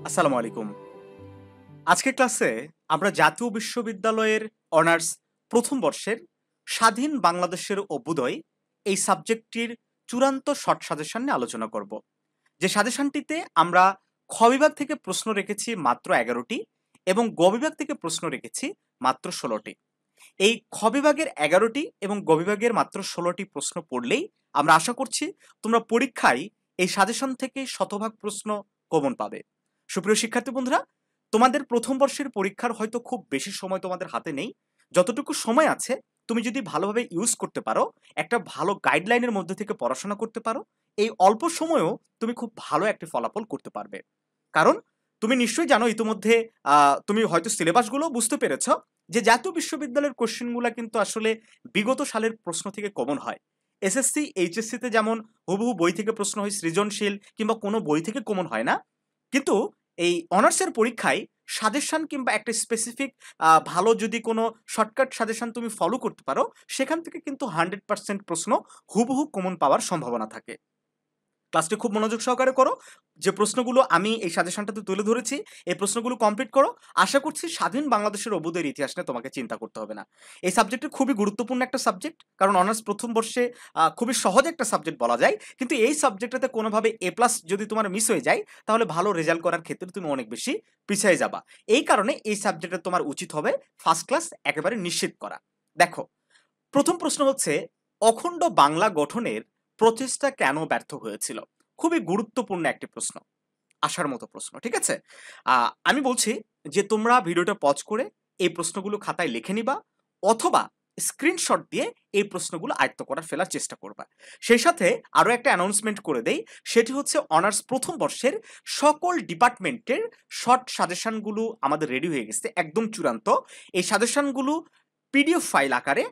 আসসালামু আলাইকুম। আজকের ক্লাসে আমরা জাতীয় বিশ্ববিদ্যালয়ের অনার্স প্রথম বর্ষের স্বাধীন বাংলাদেশের অভ্যুদয় এই সাবজেক্টটির চূড়ান্ত শর্ট সাজেশন নিয়ে আলোচনা করব। যে সাজেশনটিতে আমরা খ বিভাগ থেকে প্রশ্ন রেখেছি মাত্র 11টি এবং গ বিভাগ থেকে প্রশ্ন রেখেছি মাত্র 16টি। এই খ বিভাগের 11টি এবং গ বিভাগের মাত্র 16টি প্রশ্ন পড়লেই আমরা আশা করছি তোমরা পরীক্ষায় এই সাজেশন থেকে শতভাগ প্রশ্ন কমন পাবে। সুপ্রিয় শিক্ষার্থী বন্ধুরা, তোমাদের প্রথম বর্ষের পরীক্ষার হয়তো খুব বেশি সময় তোমাদের হাতে নেই। যতটুকু সময় আছে তুমি যদি ভালোভাবে ইউজ করতে পারো, একটা ভালো গাইডলাইনের মধ্যে থেকে পড়াশোনা করতে পারো, এই অল্প সময়েও তুমি খুব ভালো একটি ফলাফল করতে পারবে। কারণ তুমি নিশ্চয়ই জানো ইতিমধ্যে, তুমি হয়তো সিলেবাসগুলো বুঝতে পেরেছ যে জাতীয় বিশ্ববিদ্যালয়ের কোশ্চেনগুলো কিন্তু আসলে বিগত সালের প্রশ্ন থেকে কমন হয়। এসএসসি এইচএসসিতে যেমন হুবহু বই থেকে প্রশ্ন হয়, সৃজনশীল কিংবা কোনো বই থেকে কমন হয় না, কিন্তু এই অনার্সের পরীক্ষায় সাজেশন কিংবা একটা স্পেসিফিক ভালো যদি কোনো শর্টকাট সাজেশন তুমি ফলো করতে পারো, সেখান থেকে কিন্তু 100% প্রশ্ন হুবহু কমন পাওয়ার সম্ভাবনা থাকে। ক্লাসটি খুব মনোযোগ সহকারে করো। যে প্রশ্নগুলো আমি এই সাজেশনটাতে তুলে ধরেছি, এই প্রশ্নগুলো কমপ্লিট করো। আশা করছি স্বাধীন বাংলাদেশের অভ্যুদয়ের ইতিহাস নিয়ে তোমাকে চিন্তা করতে হবে না। এই সাবজেক্টটি খুবই গুরুত্বপূর্ণ একটা সাবজেক্ট, কারণ অনার্স প্রথম বর্ষে খুবই সহজ একটা সাবজেক্ট বলা যায়, কিন্তু এই সাবজেক্টটাতে কোনোভাবে এ প্লাস যদি তোমার মিস হয়ে যায়, তাহলে ভালো রেজাল্ট করার ক্ষেত্রে তুমি অনেক বেশি পিছিয়ে যাবা। এই কারণে এই সাবজেক্টে তোমার উচিত হবে ফার্স্ট ক্লাস একেবারে নিশ্চিত করা। দেখো, প্রথম প্রশ্ন হচ্ছে, অখণ্ড বাংলা গঠনের প্রচেষ্টা কেন ব্যর্থ হয়েছিল? খুবই গুরুত্বপূর্ণ একটি প্রশ্ন, আসার মতো প্রশ্ন, ঠিক আছে? আমি বলছি যে তোমরা ভিডিওটা পজ করে এই প্রশ্নগুলো খাতায় লিখে নিবা, অথবা স্ক্রিনশট দিয়ে এই প্রশ্নগুলো আয়ত্ত করার ফেলার চেষ্টা করবা। সেই সাথে আরো একটা অ্যানাউন্সমেন্ট করে দেই, সেটি হচ্ছে অনার্স প্রথম বর্ষের সকল ডিপার্টমেন্টের শর্ট সাজেশনগুলো আমাদের রেডি হয়ে গেছে, একদম চূড়ান্ত। এই সাজেশনগুলো পিডিএফ ফাইল আকারে,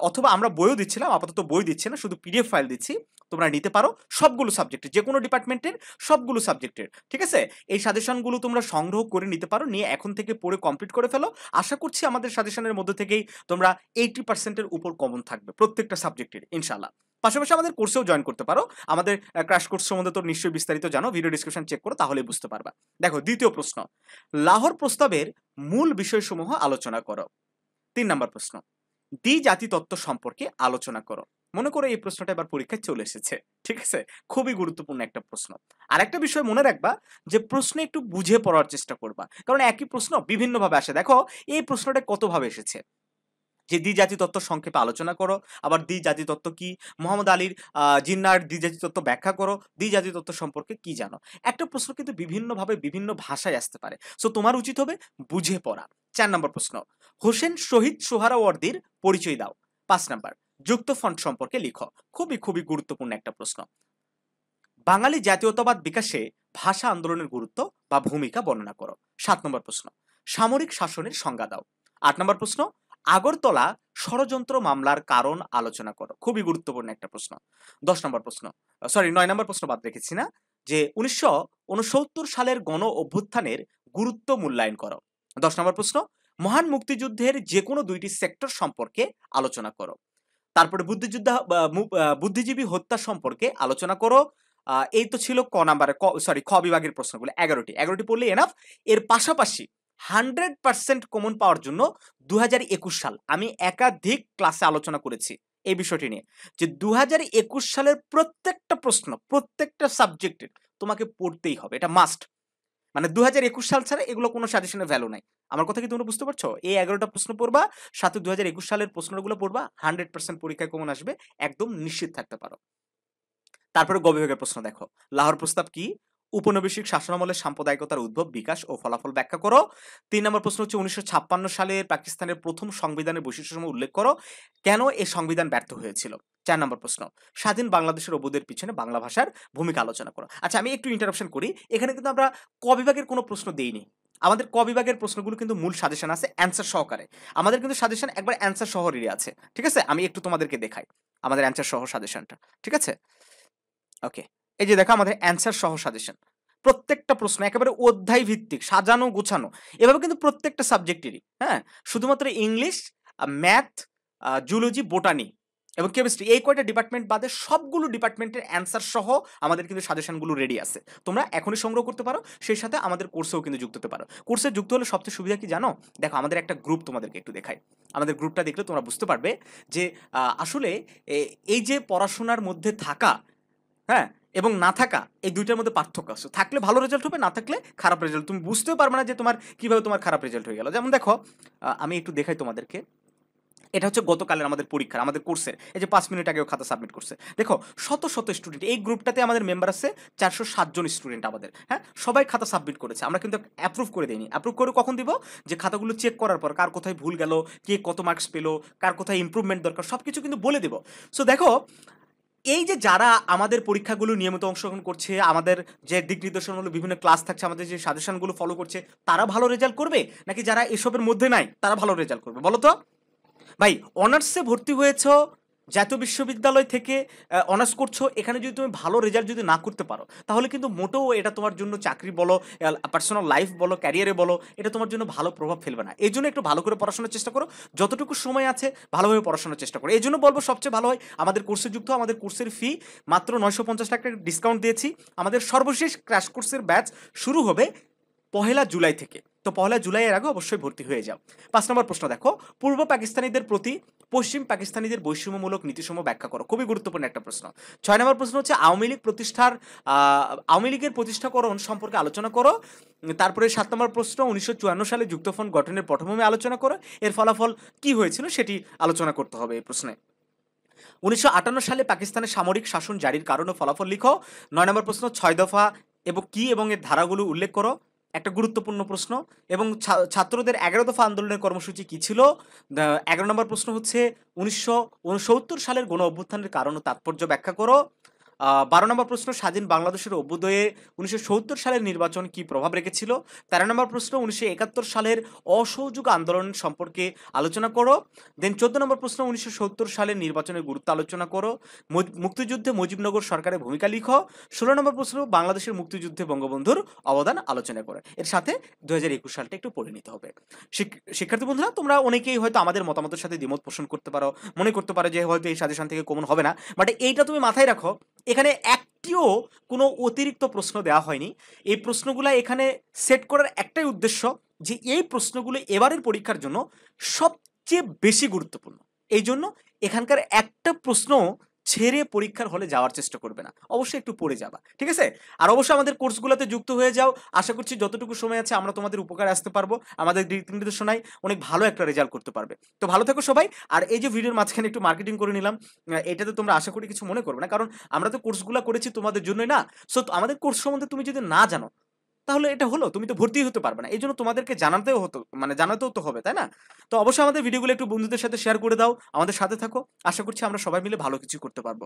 অথবা আমরা বইও দিচ্ছিলাম, আপাতত বই দিচ্ছি না, শুধু পিডিএফ ফাইল দিচ্ছি, তোমরা নিতে পারো সবগুলো সাবজেক্টের, যে কোনো ডিপার্টমেন্টের সবগুলো সাবজেক্টের, ঠিক আছে? এই সাজেশনগুলো তোমরা সংগ্রহ করে নিতে পারো, নিয়ে এখন থেকে পড়ে কমপ্লিট করে ফেলো। আশা করছি আমাদের সাজেশনের মধ্যে থেকেই তোমরা 80%-এর উপর কমন থাকবে প্রত্যেকটা সাবজেক্টের, ইনশাল্লাহ। পাশাপাশি আমাদের কোর্সেও জয়েন করতে পারো। আমাদের ক্র্যাশ কোর্স সম্বন্ধে তো নিশ্চয়ই বিস্তারিত জানো, ভিডিও ডিসক্রিপশন চেক করো, তাহলেই বুঝতে পারবা। দেখো, দ্বিতীয় প্রশ্ন, লাহোর প্রস্তাবের মূল বিষয়সমূহ আলোচনা করো। 3 নম্বর প্রশ্ন, দ্বি-জাতি তত্ত্ব সম্পর্কে আলোচনা করো। মনে করো এই প্রশ্নটা এবার পরীক্ষায় চলে এসেছে, ঠিক আছে? খুবই গুরুত্বপূর্ণ একটা প্রশ্ন। আর একটা বিষয় মনে রাখবা, যে প্রশ্ন একটু বুঝে পড়ার চেষ্টা করবা, কারণ একই প্রশ্ন বিভিন্নভাবে আসে। দেখো, এই প্রশ্নটা কতভাবে এসেছে, যে দ্বিজাতি তত্ত্ব সংক্ষেপে আলোচনা করো, আবার দ্বিজাতি তত্ত্ব কি, মোহাম্মদ আলীর জিন্নার দ্বিজাতি তত্ত্ব ব্যাখ্যা করো, দ্বিজাতি তত্ত্ব সম্পর্কে কি জানো। একটা প্রশ্ন কিন্তু বিভিন্নভাবে বিভিন্ন ভাষায় আসতে পারে, সো তোমার উচিত হবে বুঝে পড়া। 4 নম্বর প্রশ্ন, হোসেন শহীদ সোহরাওয়ার্দীর পরিচয় দাও। 5 নম্বর, যুক্ত ফ্রন্ট সম্পর্কে লিখো। খুবই খুবই গুরুত্বপূর্ণ একটা প্রশ্ন। বাঙালি জাতীয়তাবাদ বিকাশে ভাষা আন্দোলনের গুরুত্ব বা ভূমিকা বর্ণনা করো। 7 নম্বর প্রশ্ন, সামরিক শাসনের সংজ্ঞা দাও। 8 নম্বর প্রশ্ন, আগরতলা ষড়যন্ত্র মামলার কারণ আলোচনা করো। খুবই গুরুত্বপূর্ণ একটা প্রশ্ন। 10 নম্বর প্রশ্ন, 9 নম্বর প্রশ্ন বাদ রেখেছি না, যে 1969 সালের গণ অভ্যুত্থানের গুরুত্ব মূল্যায়ন করো। 10 নম্বর প্রশ্ন, মহান মুক্তিযুদ্ধের যে কোনো 2টি সেক্টর সম্পর্কে আলোচনা করো। তারপরে বুদ্ধিজীবী হত্যা সম্পর্কে আলোচনা করো। এই তো ছিল ক নাম্বারে, খ বিভাগের প্রশ্নগুলো 11টি পড়লে এনাফ। এর পাশাপাশি 100% কমন পাওয়ার জন্য 2021 সাল আমি একাধিক ক্লাসে আলোচনা করেছি এই বিষয়টি নিয়ে, যে 2021 সালের প্রত্যেকটা প্রশ্ন প্রত্যেকটা সাবজেক্টের তোমাকে পড়তেই হবে, এটা মাস্ট। মানে 2021 সাল ছাড়া এগুলো কোনো সাজেশনের ভ্যালু নাই। আমার কথা কি তোমরা বুঝতে পারছো? এই 11টা প্রশ্ন পড়বা, সাথে 2021 সালের প্রশ্নগুলো পড়বা, 100% পরীক্ষায় কমন আসবে, একদম নিশ্চিত থাকতে পারো। তারপরে গ বিভাগের প্রশ্ন দেখো, লাহোর প্রস্তাব কি? উপনিবেশিক শাসনামলের সাম্প্রদায়িকতার উদ্ভব, বিকাশ ও ফলাফল ব্যাখ্যা করো। 3 নম্বর প্রশ্ন হচ্ছে 1956 সালের পাকিস্তানের প্রথম সংবিধানের বৈশিষ্ট্যসমূহ উল্লেখ করো, কেন এই সংবিধান ব্যর্থ হয়েছিল। 4 নম্বর প্রশ্ন, স্বাধীন বাংলাদেশের অভ্যুদয়ের পিছনে বাংলা ভাষার ভূমিকা আলোচনা করো। আচ্ছা, আমি একটু ইন্টারাপশন করি, এখানে কিন্তু আমরা ক বিভাগের কোনো প্রশ্ন দেইনি। আমাদের ক বিভাগের প্রশ্নগুলো কিন্তু মূল সাজেশন আছে অ্যান্সার সহকারে। আমাদের কিন্তু সাজেশন একবার অ্যান্সার সহকারে আছে, ঠিক আছে? আমি একটু তোমাদেরকে দেখাই আমাদের অ্যান্সার সহ সাজেশনটা, ঠিক আছে? ওকে, এই যে দেখো আমাদের অ্যান্সার সহ সাজেশন, প্রত্যেকটা প্রশ্ন একেবারে অধ্যায় ভিত্তিক, সাজানো গোছানো, এভাবে কিন্তু প্রত্যেকটা সাবজেক্টেরই। হ্যাঁ, শুধুমাত্র ইংলিশ, ম্যাথ, জুলজি, বোটানি, এবং কেমিস্ট্রি, এই কয়টা ডিপার্টমেন্ট বাদে সবগুলো ডিপার্টমেন্টের অ্যান্সার সহ আমাদের কিন্তু সাজেশনগুলো রেডি আছে। তোমরা এখনই সংগ্রহ করতে পারো, সেই সাথে আমাদের কোর্সেও কিন্তু যুক্ত হতে পারো। কোর্সে যুক্ত হলে সবচেয়ে সুবিধা কি জানো? দেখো আমাদের একটা গ্রুপ তোমাদেরকে একটু দেখাই। আমাদের গ্রুপটা দেখলে তোমরা বুঝতে পারবে যে আসলে এই যে পড়াশোনার মধ্যে থাকা, হ্যাঁ, এবং না থাকা, এই দুইটার মধ্যে পার্থক্য আছে। থাকলে ভালো রেজাল্ট হবে, না থাকলে খারাপ রেজাল্ট। তুমি বুঝতেও পারবে না যে তোমার কিভাবে তোমার খারাপ রেজাল্ট হয়ে গেল। যেমন দেখো, আমি একটু দেখাই তোমাদেরকে। এটা হচ্ছে গতকালের আমাদের পরীক্ষার, আমাদের কোর্সের, এই যে 5 মিনিট আগেও খাতা সাবমিট করছে। দেখো শত শত স্টুডেন্ট, এই গ্রুপটাতে আমাদের মেম্বার আছে 407 জন স্টুডেন্ট আমাদের, হ্যাঁ, সবাই খাতা সাবমিট করেছে। আমরা কিন্তু অ্যাপ্রুভ করে দিইনি। অ্যাপ্রুভ করে কখন দিব? যে খাতাগুলো চেক করার পর কার কোথায় ভুল গেল, কে কত মার্কস পেলো, কার কোথায় ইমপ্রুভমেন্ট দরকার, সব কিছু কিন্তু বলে দেবো। সো দেখো, এই যে যারা আমাদের পরীক্ষাগুলো নিয়মিত অংশগ্রহণ করছে, আমাদের যে দিক নির্দেশনাগুলো বিভিন্ন ক্লাস থাকছে, আমাদের যে সাজেশনগুলো ফলো করছে, তারা ভালো রেজাল্ট করবে, নাকি যারা এসবের মধ্যে নাই তারা ভালো রেজাল্ট করবে? বলো তো ভাই। অনার্সে ভর্তি হয়েছ জাতীয় বিশ্ববিদ্যালয় থেকে, অনার্স করছো, এখানে যদি তুমি ভালো রেজাল্ট যদি না করতে পারো, তাহলে কিন্তু মোটেও এটা তোমার জন্য চাকরি বলো, পার্সোনাল লাইফ বলো, ক্যারিয়ারে বলো, এটা তোমার জন্য ভালো প্রভাব ফেলবে না। এই জন্য একটু ভালো করে পড়াশোনার চেষ্টা করো, যতটুকু সময় আছে ভালোভাবে পড়াশোনার চেষ্টা করো। এই জন্য বলবো সবচেয়ে ভালো হয় আমাদের কোর্সে যুক্ত হও। আমাদের কোর্সের ফি মাত্র 950 টাকা ডিসকাউন্ট দিয়েছি। আমাদের সর্বশেষ ক্র্যাশ কোর্সের ব্যাচ শুরু হবে 1 জুলাই থেকে। তো 1 জুলাইয়ের আগে অবশ্যই ভর্তি হয়ে যাও। 5 নম্বর প্রশ্ন দেখো, পূর্ব পাকিস্তানিদের প্রতি পশ্চিম পাকিস্তানিদের বৈষম্যমূলক নীতিসমূহ ব্যাখ্যা করো। খুবই গুরুত্বপূর্ণ একটা প্রশ্ন। 6 নম্বর প্রশ্ন হচ্ছে আওয়ামী লীগের প্রতিষ্ঠাকরণ সম্পর্কে আলোচনা করো। তারপরে 7 নম্বর প্রশ্ন, 1954 সালে যুক্তফ্রন্ট গঠনের পটভূমি আলোচনা করো। এর ফলাফল কি হয়েছিল সেটি আলোচনা করতে হবে এই প্রশ্নে। 1958 সালে পাকিস্তানের সামরিক শাসন জারির কারণ ও ফলাফল লিখো। 9 নম্বর প্রশ্ন, 6 দফা এবং কি এবং এর ধারাগুলো উল্লেখ করো। একটা গুরুত্বপূর্ণ প্রশ্ন। এবং ছাত্রদের 11 দফা আন্দোলনের কর্মসূচি কি ছিল? 11 নম্বর প্রশ্ন হচ্ছে 1969 সালের গণ অভ্যুত্থানের কারণ ও তাৎপর্য ব্যাখ্যা করো। 12 নম্বর প্রশ্ন, স্বাধীন বাংলাদেশের অভ্যুদয়ে 1970 সালের নির্বাচন কি প্রভাব রেখেছিল? 13 নম্বর প্রশ্ন, 1971 সালের অসহযোগ আন্দোলন সম্পর্কে আলোচনা করো। দেন 14 নম্বর প্রশ্ন, 1970 সালের নির্বাচনের গুরুত্ব আলোচনা করো। মুক্তিযুদ্ধে মুজিবনগর সরকারের ভূমিকা লিখো। 16 নম্বর প্রশ্ন, বাংলাদেশের মুক্তিযুদ্ধে বঙ্গবন্ধুর অবদান আলোচনা করো। এর সাথে 2021 সালটা একটু পড়ে নিতে হবে। শিক্ষার্থী বন্ধুরা, তোমরা অনেকেই হয়তো আমাদের মতামতের সাথে দ্বিমত পোষণ করতে পারো, মনে করতে পারো যে হয়তো এই সাজেশন থেকে কমন হবে না। বাট এইটা তুমি মাথায় রাখো, এখানে একটিও কোনো অতিরিক্ত প্রশ্ন দেওয়া হয়নি। এই প্রশ্নগুলো এখানে সেট করার একটাই উদ্দেশ্য, যে এই প্রশ্নগুলো এবারের পরীক্ষার জন্য সবচেয়ে বেশি গুরুত্বপূর্ণ। এই জন্য এখানকার একটা প্রশ্ন ছেড়ে পরীক্ষার হলে যাওয়ার চেষ্টা করবে না, অবশ্যই একটু পড়ে যাবা, ঠিক আছে? আর অবশ্যই আমাদের কোর্সগুলোতে যুক্ত হয়ে যাও। আশা করছি যতটুকু সময় আছে আমরা তোমাদের উপকারে আসতে পারবো, আমাদের দিক নির্দেশনায় অনেক ভালো একটা রেজাল্ট করতে পারবে। তো ভালো থাকো সবাই। আর এই যে ভিডিওর মাঝখানে একটু মার্কেটিং করে নিলাম, এটাতে তোমরা আশা করি কিছু মনে করবে না, কারণ আমরা তো কোর্সগুলো করেছি তোমাদের জন্যই না। সো আমাদের কোর্স সম্বন্ধে তুমি যদি না জানো, তাহলে এটা হলো তুমি তো ভর্তি হতে পারবে না। এই জন্য তোমাদেরকে জানাতেও হতো, মানে জানাতেও তো হবে, তাই না? তো অবশ্যই আমাদের ভিডিওগুলো একটু বন্ধুদের সাথে শেয়ার করে দাও, আমাদের সাথে থাকো। আশা করছি আমরা সবাই মিলে ভালো কিছু করতে পারবো।